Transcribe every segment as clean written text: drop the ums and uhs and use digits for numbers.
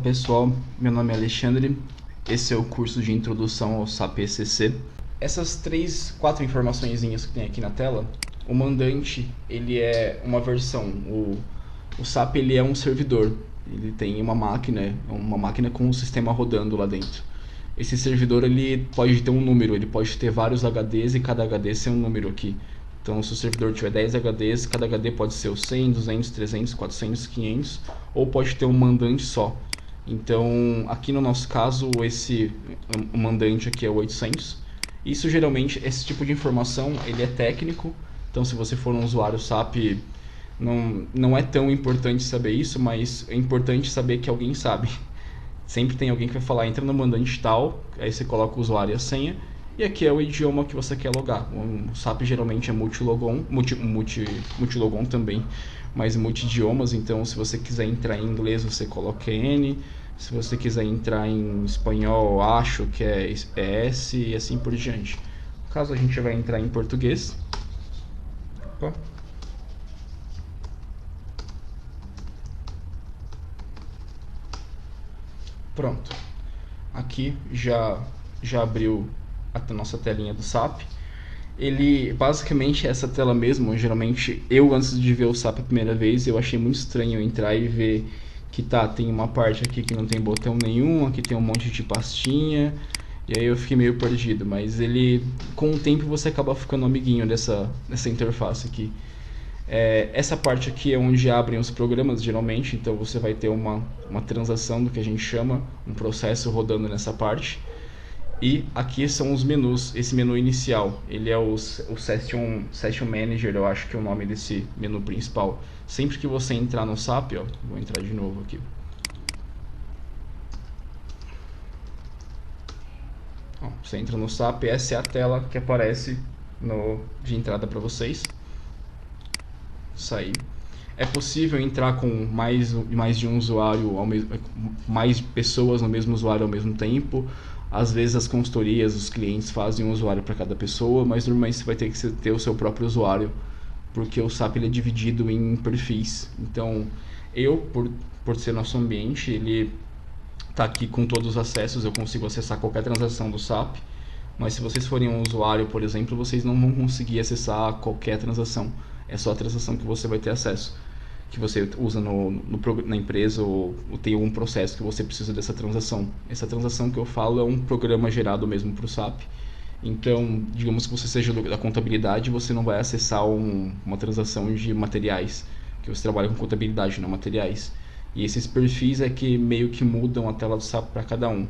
Fala pessoal, meu nome é Alexandre, esse é o curso de introdução ao SAP ECC. Essas quatro informaçõezinhas que tem aqui na tela, o mandante ele é uma versão, o SAP ele é um servidor, ele tem uma máquina com um sistema rodando lá dentro. Esse servidor ele pode ter um número, ele pode ter vários HDs e cada HD ser um número aqui. Então, se o servidor tiver 10 HDs, cada HD pode ser o 100, 200, 300, 400, 500, ou pode ter um mandante só. Então, aqui no nosso caso, o mandante aqui é o 800. Isso geralmente, esse tipo de informação, ele é técnico. Então, se você for um usuário SAP, não é tão importante saber isso, mas é importante saber que alguém sabe. Sempre tem alguém que vai falar, entra no mandante tal, aí você coloca o usuário e a senha, e aqui é o idioma que você quer logar. O SAP geralmente é multilogon também, mas multi-idiomas, então se você quiser entrar em inglês você coloca N, se você quiser entrar em espanhol, acho que é S e assim por diante. No caso a gente vai entrar em português. Opa. Pronto, aqui já abriu a nossa telinha do SAP. Ele basicamente é essa tela mesmo. Geralmente eu, antes de ver o SAP a primeira vez, eu achei muito estranho entrar e ver que tem uma parte aqui que não tem botão nenhum, aqui tem um monte de pastinha, e aí eu fiquei meio perdido, mas ele, com o tempo você acaba ficando amiguinho dessa interface aqui. Essa parte aqui é onde abrem os programas geralmente, então você vai ter uma transação do que a gente chama, um processo rodando nessa parte. E aqui são os menus, esse menu inicial, ele é o Session Manager, eu acho que é o nome desse menu principal. Sempre que você entrar no SAP, vou entrar de novo aqui. Você entra no SAP, essa é a tela que aparece de entrada para vocês. Sair. É possível entrar com mais de um usuário, mais pessoas no mesmo usuário ao mesmo tempo. Às vezes as consultorias, os clientes fazem um usuário para cada pessoa, mas normalmente você vai ter que ter o seu próprio usuário, porque o SAP ele é dividido em perfis. Então, por ser nosso ambiente, ele está aqui com todos os acessos, eu consigo acessar qualquer transação do SAP, mas se vocês forem um usuário, por exemplo, vocês não vão conseguir acessar qualquer transação. É só a transação que você vai ter acesso, que você usa na empresa, ou tem algum processo que você precisa dessa transação. Essa transação que eu falo é um programa gerado mesmo para o SAP. Então, digamos que você seja da contabilidade, você não vai acessar uma transação de materiais, que você trabalha com contabilidade, não materiais. E esses perfis é que meio que mudam a tela do SAP para cada um.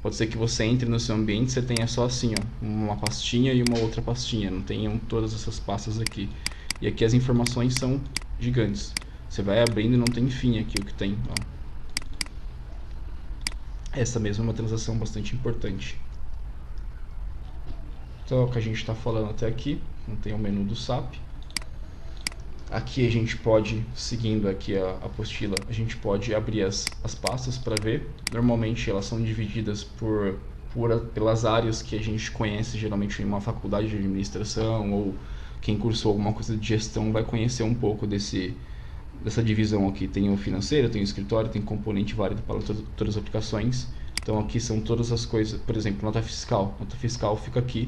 Pode ser que você entre no seu ambiente e você tenha só assim, uma pastinha e uma outra pastinha, não tenham todas essas pastas aqui. E aqui as informações são gigantes. Você vai abrindo e não tem fim aqui o que tem. Essa mesma é uma transação bastante importante. Então, o que a gente está falando até aqui, não tem o menu do SAP. Aqui a gente pode, seguindo aqui a apostila, a gente pode abrir as pastas para ver. Normalmente elas são divididas pelas áreas que a gente conhece, geralmente em uma faculdade de administração, ou quem cursou alguma coisa de gestão vai conhecer um pouco dessa divisão aqui. Tem o financeiro, tem o escritório, tem componente válido para todas as aplicações. Então aqui são todas as coisas, por exemplo, nota fiscal. Nota fiscal fica aqui,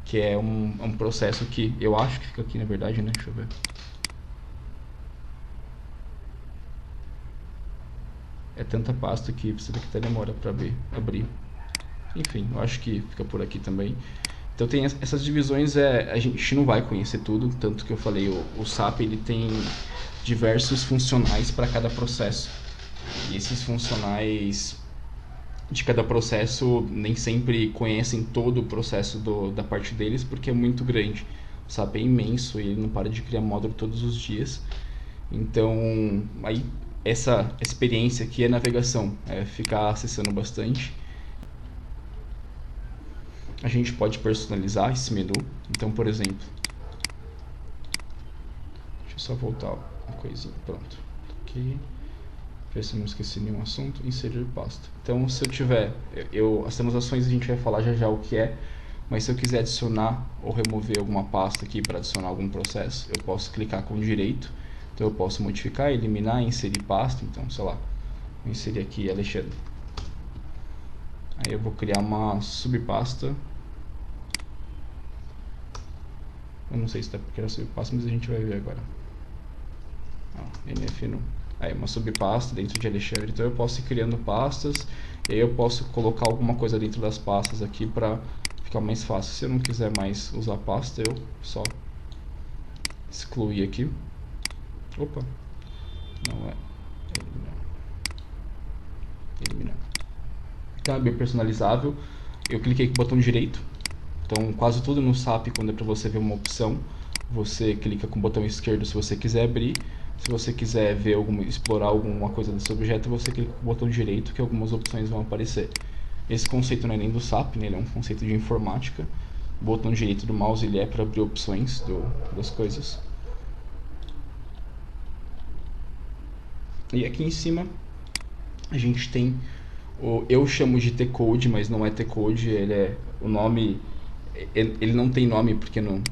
que é um processo que eu acho que fica aqui na verdade, né? Deixa eu ver. É tanta pasta que você até demora para abrir. Enfim, eu acho que fica por aqui também. Então tem essas divisões, a gente não vai conhecer tudo, tanto que eu falei, o SAP ele tem diversos funcionais para cada processo. E esses funcionais de cada processo nem sempre conhecem todo o processo da parte deles, porque é muito grande. O SAP é imenso e ele não para de criar módulo todos os dias. Então, aí essa experiência aqui é navegação, é ficar acessando bastante. A gente pode personalizar esse menu. Então, por exemplo, deixa eu só voltar uma coisinha, pronto. Aqui, ver se eu não esqueci nenhum assunto. Inserir pasta. Então, se eu tiver, as transações a gente vai falar já o que é, mas se eu quiser adicionar ou remover alguma pasta aqui para adicionar algum processo, eu posso clicar com direito. Então, eu posso modificar, eliminar, inserir pasta. Então, sei lá, Vou inserir aqui Alexandre. Aí eu vou criar uma subpasta. Eu não sei se tá porque era subpasta, mas a gente vai ver agora. NF1. Aí uma subpasta dentro de Alexandre. Então eu posso ir criando pastas. E aí eu posso colocar alguma coisa dentro das pastas aqui para ficar mais fácil. Se eu não quiser mais usar pasta, eu só excluir aqui. Opa, não é. Eliminar. Então é bem personalizável. Eu cliquei com o botão direito. Então quase tudo no SAP, quando é para você ver uma opção, você clica com o botão esquerdo se você quiser abrir. Se você quiser ver explorar alguma coisa desse objeto, você clica com o botão direito que algumas opções vão aparecer. Esse conceito não é nem do SAP, né? Ele é um conceito de informática. O botão direito do mouse ele é para abrir opções das coisas. E aqui em cima a gente tem eu chamo de T-Code, mas não é T-Code, o nome ele não tem nome porque não,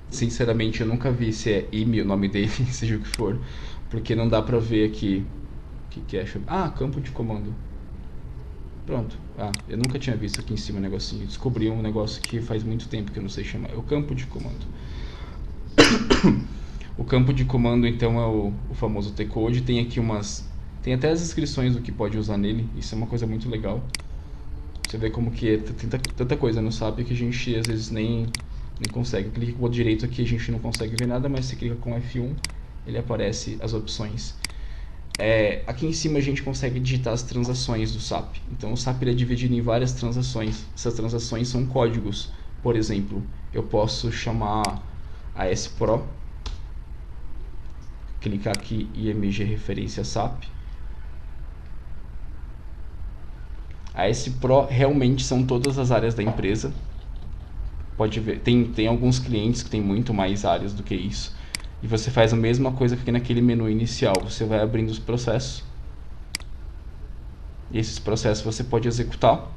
sinceramente eu nunca vi se é IME o nome dele, seja o que for, porque não dá pra ver aqui o que é. Campo de comando. Pronto. Eu nunca tinha visto aqui em cima um negocinho. Descobri um negócio que faz muito tempo que eu não sei chamar. É o campo de comando. O campo de comando então é o famoso T-Code. Tem aqui tem até as descrições do que pode usar nele. Isso é uma coisa muito legal. Você vê como que tem tanta coisa no SAP que a gente às vezes nem consegue. Clica com o botão direito aqui, a gente não consegue ver nada, mas se clica com F1, ele aparece as opções. Aqui em cima a gente consegue digitar as transações do SAP. Então o SAP ele é dividido em várias transações. Essas transações são códigos. Por exemplo, eu posso chamar a S-Pro, clicar aqui IMG referência SAP. A S-Pro realmente são todas as áreas da empresa. Pode ver, tem alguns clientes que tem muito mais áreas do que isso. E você faz a mesma coisa que naquele menu inicial. Você vai abrindo os processos. E esses processos você pode executar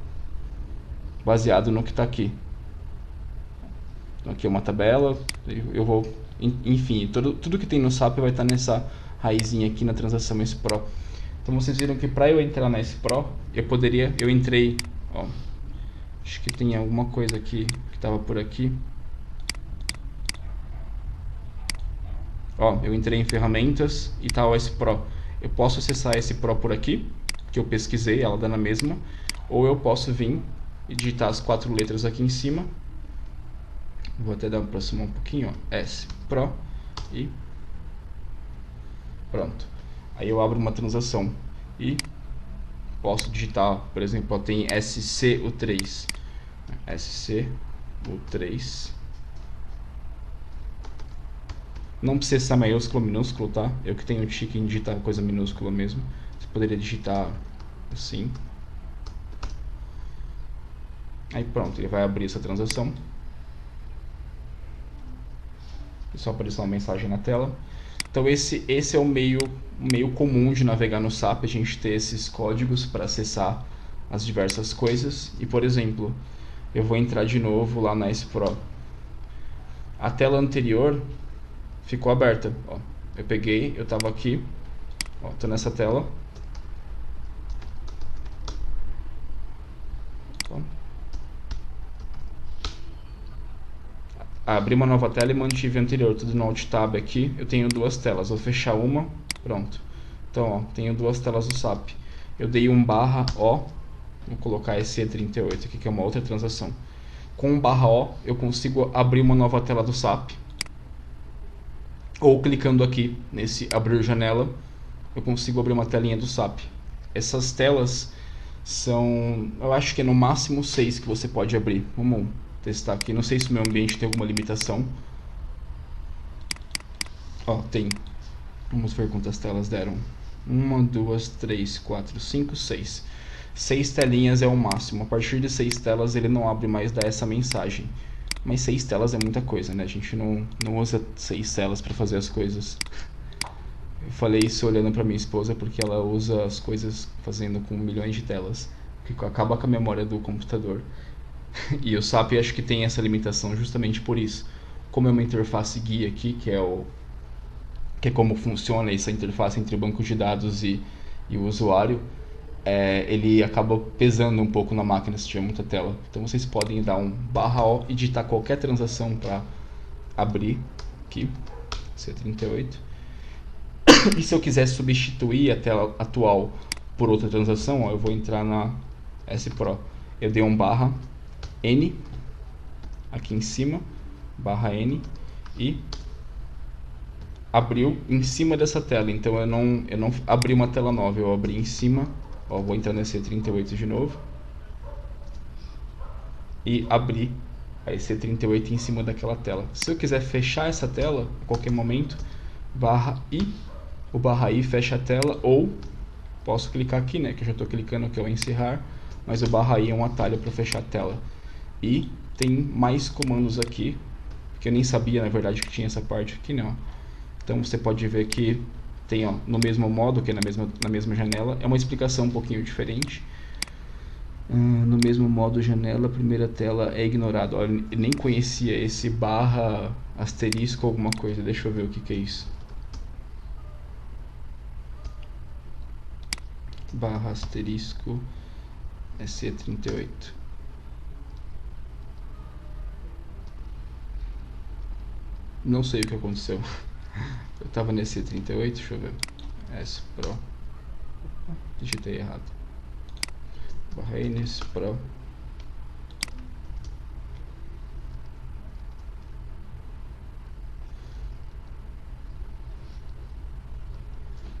baseado no que está aqui. Então aqui é uma tabela. Eu vou, enfim, tudo que tem no SAP vai estar nessa raizinha aqui na transação S-Pro. Então vocês viram que para eu entrar na S-Pro, eu entrei, acho que tem alguma coisa aqui que estava por aqui. Eu entrei em ferramentas e tá o S-Pro. Eu posso acessar a S-Pro por aqui, que eu pesquisei, ela dá na mesma. Ou eu posso vir e digitar as 4 letras aqui em cima. Vou até aproximar um pouquinho, S-Pro e pronto. Aí eu abro uma transação e posso digitar, por exemplo, tem SCU3. SCU3. Não precisa ser maiúsculo ou minúsculo, tá? Eu que tenho o tique em digitar coisa minúscula mesmo. Você poderia digitar assim. Aí pronto, ele vai abrir essa transação. É só aparecer uma mensagem na tela. Então esse é o meio comum de navegar no SAP, a gente ter esses códigos para acessar as diversas coisas. E por exemplo, eu vou entrar de novo lá na S-Pro. A tela anterior ficou aberta. Eu peguei, eu estava aqui, tô nessa tela. Abri uma nova tela e mantive a anterior, tudo no Alt Tab aqui. Eu tenho 2 telas, vou fechar uma, pronto. Então, tenho 2 telas do SAP. Eu dei /O, vou colocar esse E38 aqui, que é uma outra transação. Com /O, eu consigo abrir uma nova tela do SAP. Ou clicando aqui nesse abrir janela, eu consigo abrir uma telinha do SAP. Essas telas são, eu acho que é no máximo 6 que você pode abrir. Vamos testar aqui, não sei se o meu ambiente tem alguma limitação. Tem. Vamos ver quantas telas deram. 1, 2, 3, 4, 5, 6. 6 telinhas é o máximo. A partir de 6 telas ele não abre mais, dá essa mensagem. Mas 6 telas é muita coisa, né? A gente não usa 6 telas para fazer as coisas. Eu falei isso olhando para minha esposa porque ela usa as coisas fazendo com milhões de telas, que acaba com a memória do computador. E o SAP acho que tem essa limitação justamente por isso. Como é uma interface guia aqui, que é como funciona essa interface entre o banco de dados e o usuário, ele acaba pesando um pouco na máquina se tiver muita tela. Então vocês podem dar um /O e digitar qualquer transação para abrir aqui, C38. E se eu quiser substituir a tela atual por outra transação, ó, eu vou entrar na S Pro. Eu dei um /N aqui em cima, /N, e abriu em cima dessa tela. Então eu não abri uma tela nova, eu abri em cima. Ó, vou entrar nesse C38 de novo e abrir a C38 em cima daquela tela. Se eu quiser fechar essa tela a qualquer momento, /I, o /I fecha a tela, ou posso clicar aqui, né, que eu já estou clicando aqui ao encerrar, mas o /I é um atalho para fechar a tela. E tem mais comandos aqui, que eu nem sabia na verdade que tinha essa parte aqui, não. Então você pode ver que tem, ó, no mesmo modo, que é na mesma janela. É uma explicação um pouquinho diferente. No mesmo modo janela, a primeira tela é ignorada. Olha, eu nem conhecia esse /asterisco alguma coisa. Deixa eu ver o que é isso. /asterisco C38. Não sei o que aconteceu. Eu tava nesse C38, deixa eu ver. S Pro. Digitei errado. /N Pro.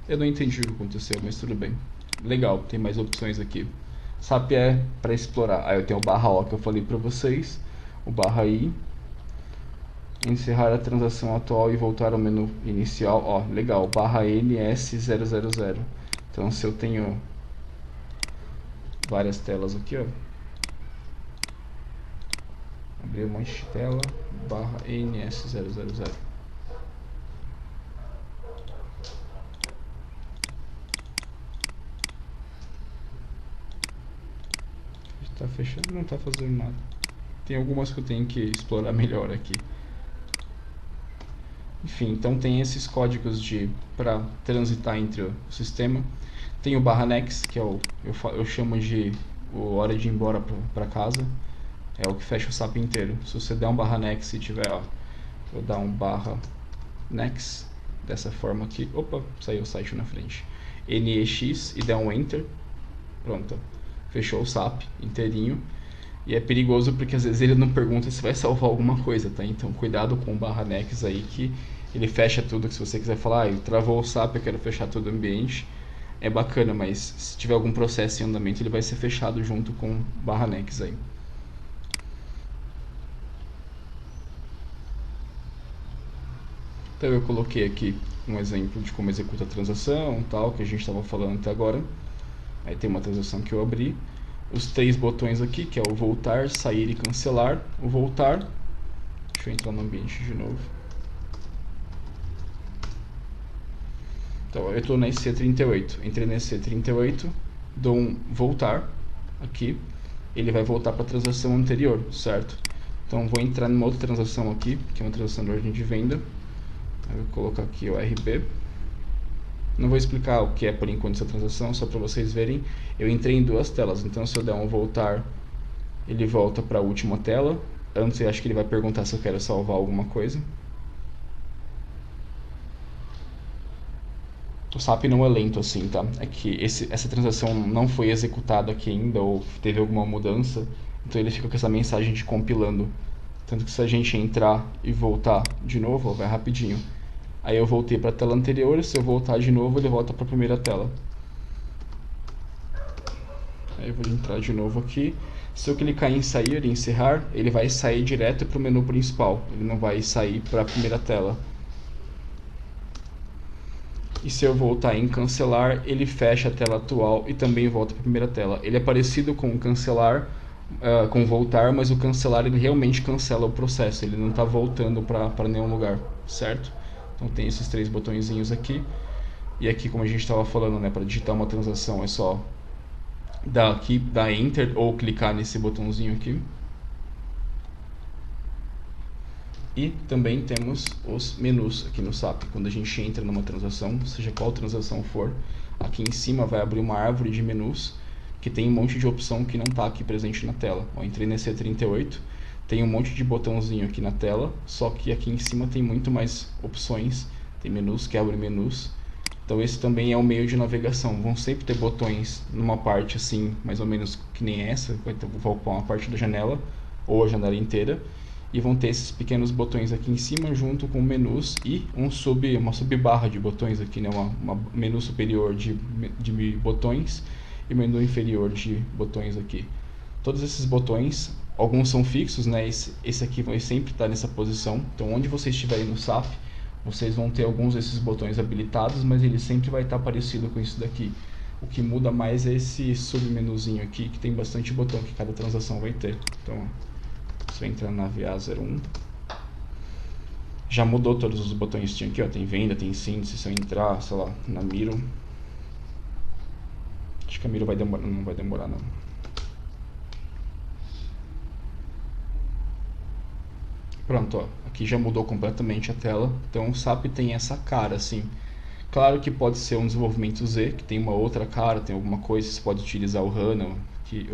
Eu não entendi o que aconteceu, mas tudo bem. Legal, tem mais opções aqui. SAP é para explorar. Aí eu tenho o /O que eu falei para vocês, o /I, encerrar a transação atual e voltar ao menu inicial. Ó, legal, /NS000. Então se eu tenho várias telas aqui, ó, abrir um monte de tela, /NS000. Tá fechando, não tá fazendo nada. Tem algumas que eu tenho que explorar melhor aqui. Enfim, então tem esses códigos para transitar entre o sistema. Tem o /next, que é eu chamo de hora de ir embora para casa. É o que fecha o SAP inteiro. Se você der um /next e tiver, ó, vou dar um /next dessa forma aqui. Opa, saiu o site na frente. NEX e der um enter. Pronto. Fechou o SAP inteirinho. E é perigoso porque às vezes ele não pergunta se vai salvar alguma coisa, tá? Então cuidado com o /next aí, que ele fecha tudo. Que se você quiser falar, travou o SAP, eu quero fechar todo o ambiente, é bacana, mas se tiver algum processo em andamento, ele vai ser fechado junto com o /next aí. Então eu coloquei aqui um exemplo de como executa a transação, tal, que a gente estava falando até agora. Aí tem uma transação que eu abri. Os 3 botões aqui, que é o voltar, sair e cancelar. O voltar, deixa eu entrar no ambiente de novo. Então eu estou nesse C38, entrei nesse C38, dou um voltar aqui, ele vai voltar para a transação anterior, certo? Então vou entrar numa outra transação aqui, que é uma transação de ordem de venda. Eu vou colocar aqui o RB. Não vou explicar o que é por enquanto essa transação, só para vocês verem. Eu entrei em 2 telas, então se eu der um voltar, ele volta para a última tela. Antes eu acho que ele vai perguntar se eu quero salvar alguma coisa. O SAP não é lento assim, tá? É que essa transação não foi executada aqui ainda, ou teve alguma mudança, então ele fica com essa mensagem de compilando. Tanto que se a gente entrar e voltar de novo, ó, vai rapidinho. Aí eu voltei para a tela anterior, se eu voltar de novo, ele volta para a primeira tela. Aí eu vou entrar de novo aqui. Se eu clicar em sair e encerrar, ele vai sair direto para o menu principal. Ele não vai sair para a primeira tela. E se eu voltar em cancelar, ele fecha a tela atual e também volta para a primeira tela. Ele é parecido com o cancelar, com voltar, mas o cancelar ele realmente cancela o processo. Ele não está voltando para nenhum lugar, certo? Então tem esses 3 botõezinhos aqui. E aqui, como a gente estava falando, né, para digitar uma transação é só dar Enter ou clicar nesse botãozinho aqui. E também temos os menus aqui no SAP. Quando a gente entra numa transação, seja qual transação for, aqui em cima vai abrir uma árvore de menus que tem um monte de opção que não está aqui presente na tela. Eu entrei nesse E38, tem um monte de botãozinho aqui na tela, só que aqui em cima tem muito mais opções, tem menus que abrem menus. Então esse também é um meio de navegação. Vão sempre ter botões numa parte assim, mais ou menos que nem essa, vai ocupar uma parte da janela, ou a janela inteira. E vão ter esses pequenos botões aqui em cima, junto com menus e uma subbarra de botões aqui, né? Uma menu superior de botões e menu inferior de botões aqui. Todos esses botões, alguns são fixos, né? Esse aqui vai sempre estar nessa posição. Então onde vocês estiverem no SAP, vocês vão ter alguns desses botões habilitados, mas ele sempre vai estar parecido com isso daqui. O que muda mais é esse submenuzinho aqui, que tem bastante botão que cada transação vai ter. Então, você vai entrar na VA01. Já mudou todos os botões que tinha aqui, ó. Tem venda, tem síntese. Se eu entrar, sei lá, na Miro. Acho que a Miro vai demorar, não vai demorar não. Pronto, ó. Aqui já mudou completamente a tela. Então o SAP tem essa cara assim. Claro que pode ser um desenvolvimento Z, que tem uma outra cara, tem alguma coisa, você pode utilizar o HANA, que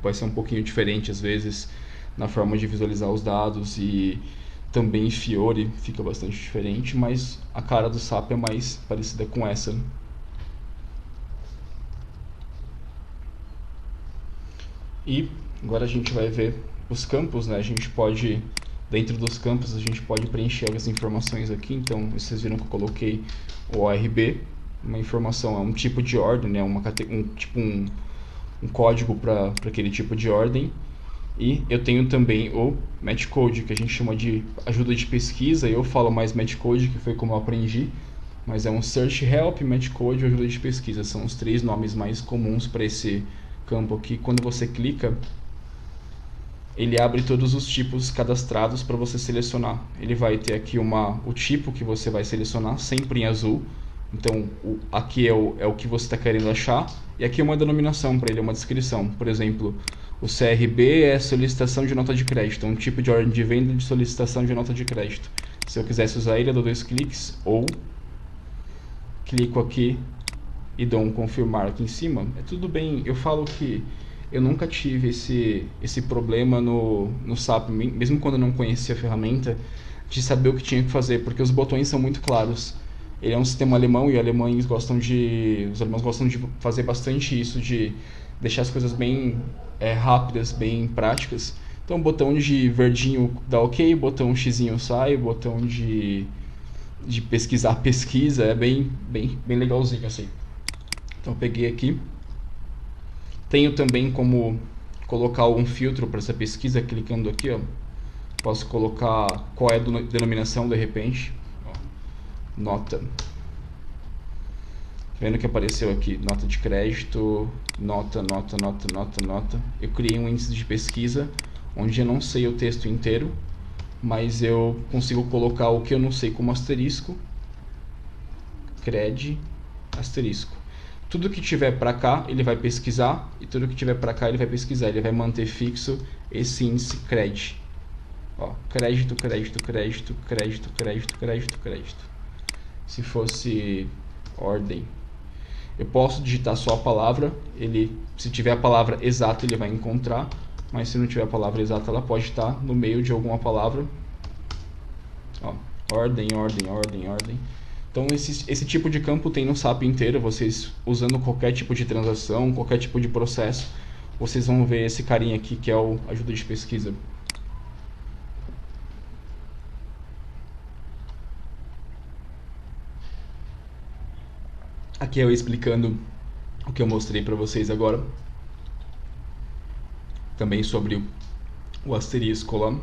vai ser um pouquinho diferente às vezes na forma de visualizar os dados, e também Fiori fica bastante diferente, mas a cara do SAP é mais parecida com essa. E agora a gente vai ver os campos, né? A gente pode, dentro dos campos, a gente pode preencher as informações aqui. Então, vocês viram que eu coloquei o ORB, uma informação, é um tipo de ordem, né? Um código para aquele tipo de ordem. E eu tenho também o Matchcode, que a gente chama de ajuda de pesquisa. Eu falo mais Matchcode, que foi como eu aprendi, mas é um Search Help, Matchcode e ajuda de pesquisa. São os três nomes mais comuns para esse campo aqui. Quando você clica, ele abre todos os tipos cadastrados para você selecionar. Ele vai ter aqui o tipo que você vai selecionar, sempre em azul. Então, aqui é o que você está querendo achar, e aqui é uma denominação para ele, é uma descrição. Por exemplo, o CRB é solicitação de nota de crédito, um tipo de ordem de venda de solicitação de nota de crédito. Se eu quisesse usar ele, eu dou 2 cliques, ou clico aqui e dou um confirmar aqui em cima. É tudo bem, eu falo que eu nunca tive esse problema no SAP, mesmo quando eu não conhecia a ferramenta, de saber o que tinha que fazer, porque os botões são muito claros. Ele é um sistema alemão e os alemães gostam de fazer bastante isso, de deixar as coisas bem rápidas, bem práticas. Então, botão de verdinho dá ok, botão xizinho sai, botão de pesquisar pesquisa, é bem legalzinho assim. Então, eu peguei aqui. Tenho também como colocar algum filtro para essa pesquisa, clicando aqui, ó. Posso colocar qual é a denominação de repente. Nota. Vendo que apareceu aqui, nota de crédito, nota. Eu criei um índice de pesquisa, onde eu não sei o texto inteiro, mas eu consigo colocar o que eu não sei como asterisco, cred, asterisco. Tudo que tiver para cá, ele vai pesquisar, e tudo que tiver para cá, ele vai pesquisar. Ele vai manter fixo esse índice cred. Ó, crédito. Se fosse ordem, eu posso digitar só a palavra, se tiver a palavra exata ele vai encontrar, mas se não tiver a palavra exata ela pode estar no meio de alguma palavra. Ó, ordem. Então esse tipo de campo tem no SAP inteiro. Vocês usando qualquer tipo de transação, qualquer tipo de processo, vocês vão ver esse carinha aqui que é o ajuda de pesquisa. Aqui eu explicando o que eu mostrei para vocês agora, também sobre o asterisco lá.